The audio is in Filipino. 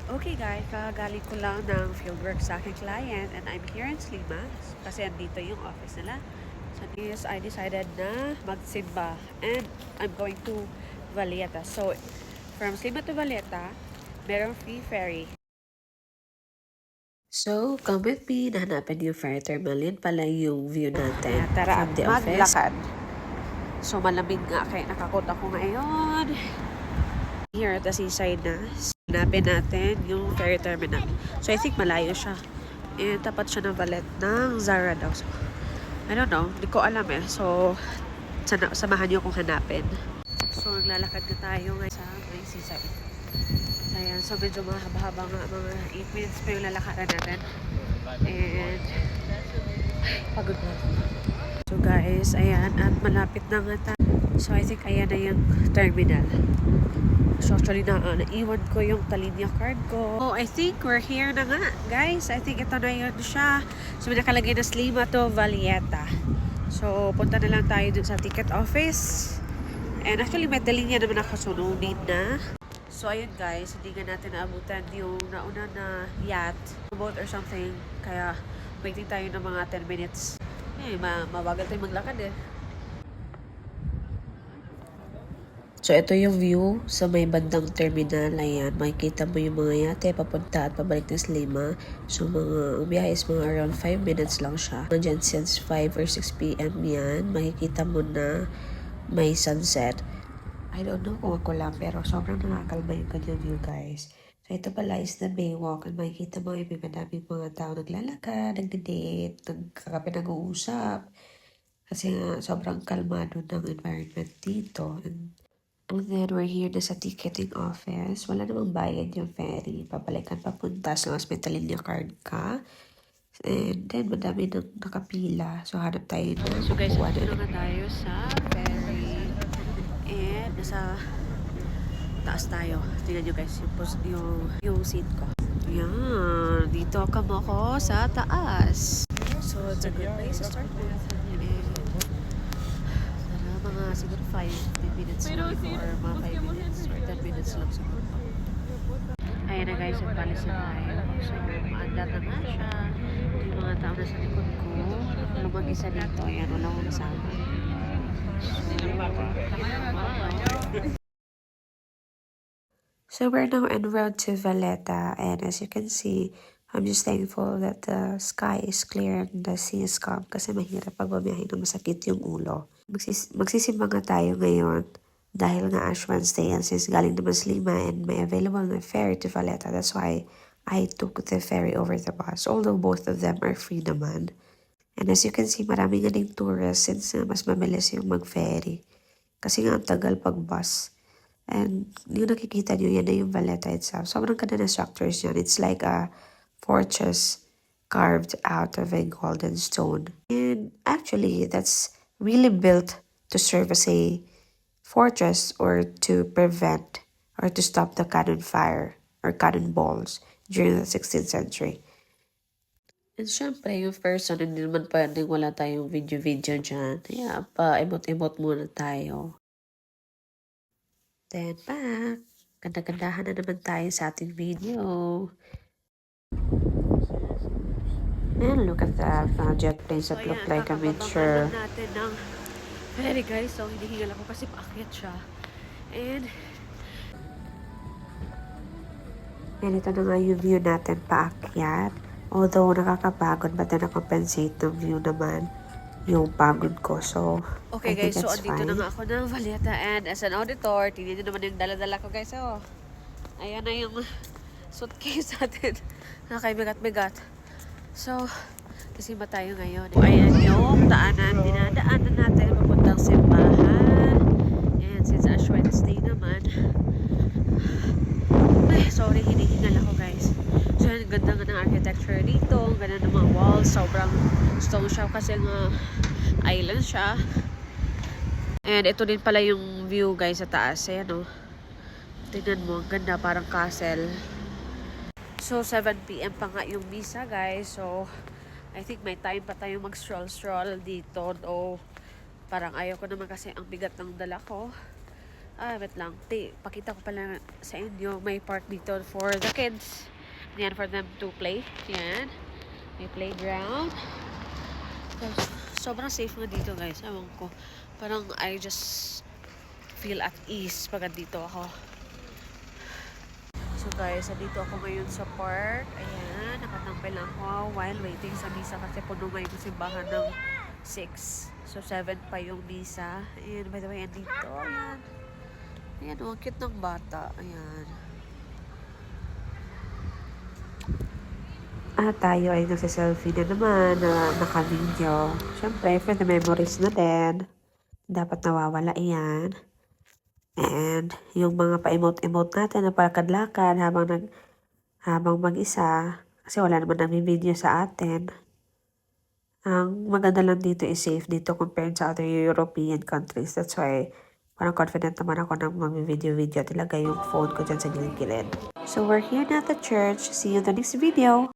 Okay guys, kagaling ko lang ng fieldwork sa aking client and I'm here in Slimas kasi andito yung office nila. So this, I decided na magsimba and I'm going to Valletta. So from Slima to Valletta, merong free ferry. So, come with me, nahanapin yung ferry terminal. Yun pala yung view natin Tara from at the office. maglakad. So malamig nga kaya nakakot ako ngayon. Here at the seaside na, hanapin natin yung ferry terminal. So I think malayo siya. And tapat siya ng valet ng Zara daw. So, I don't know, hindi ko alam eh. So, samahan niyo akong hanapin. So, naglalakad na tayo ngayon sa may seaside. So, ayan. So, medyo mahaba-haba nga, mga 8 minutes pa yung lalakaran natin. And, pagod na ako. So, guys, ayan. At malapit na nga tayo. So, I think ayan na yung terminal. So, actually, naiwan ko yung Talinia card ko. Oh, I think we're here na nga, guys. I think ito na yun siya. So, may nakalagay na Slima to Valletta. So, punta na lang tayo dun sa ticket office. And actually, may Talinia naman nakasunodin na. So, ayun guys, hindi nga natin naabutan yung nauna na yacht, boat or something. Kaya, waiting tayo ng mga 10 minutes. Eh, mabagal tayo maglakad eh. So, ito yung view sa may bandang terminal. Ayan, makikita mo yung mga yate papunta at pabalik ng Slima. So, ang biyahe is mga around 5 minutes lang siya. Nandiyan since 5 or 6 p.m. yan. Makikita mo na may sunset. I don't know kung ako lang, pero sobrang nakakalma yung kanyang view, guys. So, ito pala is the Baywalk. At makikita mo yung may madaming mga tao naglalakad, nagde-date, nagkakape, nag-uusap. Kasi nga, sobrang kalmado ng environment dito. And then, we're here na sa ticketing office. Wala namang bayad yung ferry. Pabalikan papunta as long as may Talinia card ka. And then, madami nang nakapila. So, hanap tayo na. So, guys, ito na tayo sa ferry. And, nasa taas tayo. Tingnan nyo guys, yung seat ko. Yan. Dito kamo ko sa taas. So, it's a good place to start with. Mga siguro 5 minutes lang or mga 5 minutes or 10 minutes lang siguro. Ayan na guys, yung palis na tayo. So, maandar na nga siya. Yung mga tao na sa likod ko, lumag-isa dito. Ayan, wala akong kasama. So, we're now en route to Valletta, and as you can see, I'm just thankful that the sky is clear and the sea is calm kasi mahirap pag bumiyahe na masakit yung ulo. Magsisimba nga tayo ngayon dahil nga Ash Wednesday and since galing naman Slima and may available na ferry to Valletta, that's why I took the ferry over the bus, although both of them are free naman. And as you can see, marami nga ding tourists since mas mabilis yung mag-ferry. Kasi nga ang tagal pag bus. And yung nakikita nyo, yan na yung Valletta itself. Sobrang ganda na structures yan. It's like a fortress carved out of a golden stone. And actually, that's really built to serve as a fortress or to prevent or to stop the cannon fire or cannonballs during the 16th century. And syempre, yung person, hindi naman pwedeng wala tayong video-video dyan. Kaya pa-emot-emot muna tayo. Then back. Ganda-gandahan na naman tayo sa ating video. And look at that jet planes that look like a miniature. So, natin ng ferry guys. So, hinihingal ako kasi paakyat siya. And ito na nga yung view natin paakyat. Although nakakapagod, but na-compensate ng view naman yung pagod ko. So, okay guys, so andito na nga ako ng Valletta and as an auditor, tingnan nyo naman yung dala-dala ko guys. Oh, ayan na yung suitcase natin. Nakaibigat-bigat. So, kasimba tayo ngayon. Ayan yung daanan, dinadaanan natin papuntang simbahan. And since Ash Wednesday naman, ay, sorry, hinihingal ako guys. So, ang ganda nga ng architecture dito. Ang ganda ng mga walls. Sobrang stone siya kasi nga island siya. And ito din pala yung view guys sa taas. Ayan o. Tingnan mo, ang ganda, parang castle. So, 7 p.m. pa nga yung misa guys. So, I think may time pa tayo mag-stroll-stroll dito. O, parang ayaw ko naman kasi ang bigat ng dala ko. Wait lang. Pakita ko pala sa inyo. May park dito for the kids. Yan, for them to play. Yan. May playground. Sobrang safe nga dito, guys. Ewan ko. Parang I just feel at ease pag dito ako. So guys, dito ako ngayon sa park. Ayan, nakatambay lang ako while waiting sa misa kasi puno nga yung simbahan ng 6. So 7 pa yung misa. Ayan, by the way, dito. Ayan. Ayan, oh, cute ng bata. Ayan. Tayo ay nagsiselfie na naman na naka-video. Siyempre, for the memories na din. Dapat nawawala yan. And yung mga pa-emote-emote natin na palakad-lakad habang mag-isa. Kasi wala naman nag-video sa atin. Ang maganda lang dito is safe dito compared sa other European countries. That's why parang confident naman ako na mag-video-video talaga yung phone ko dyan sa gilid-gilid. So we're here na at the church. See you in the next video.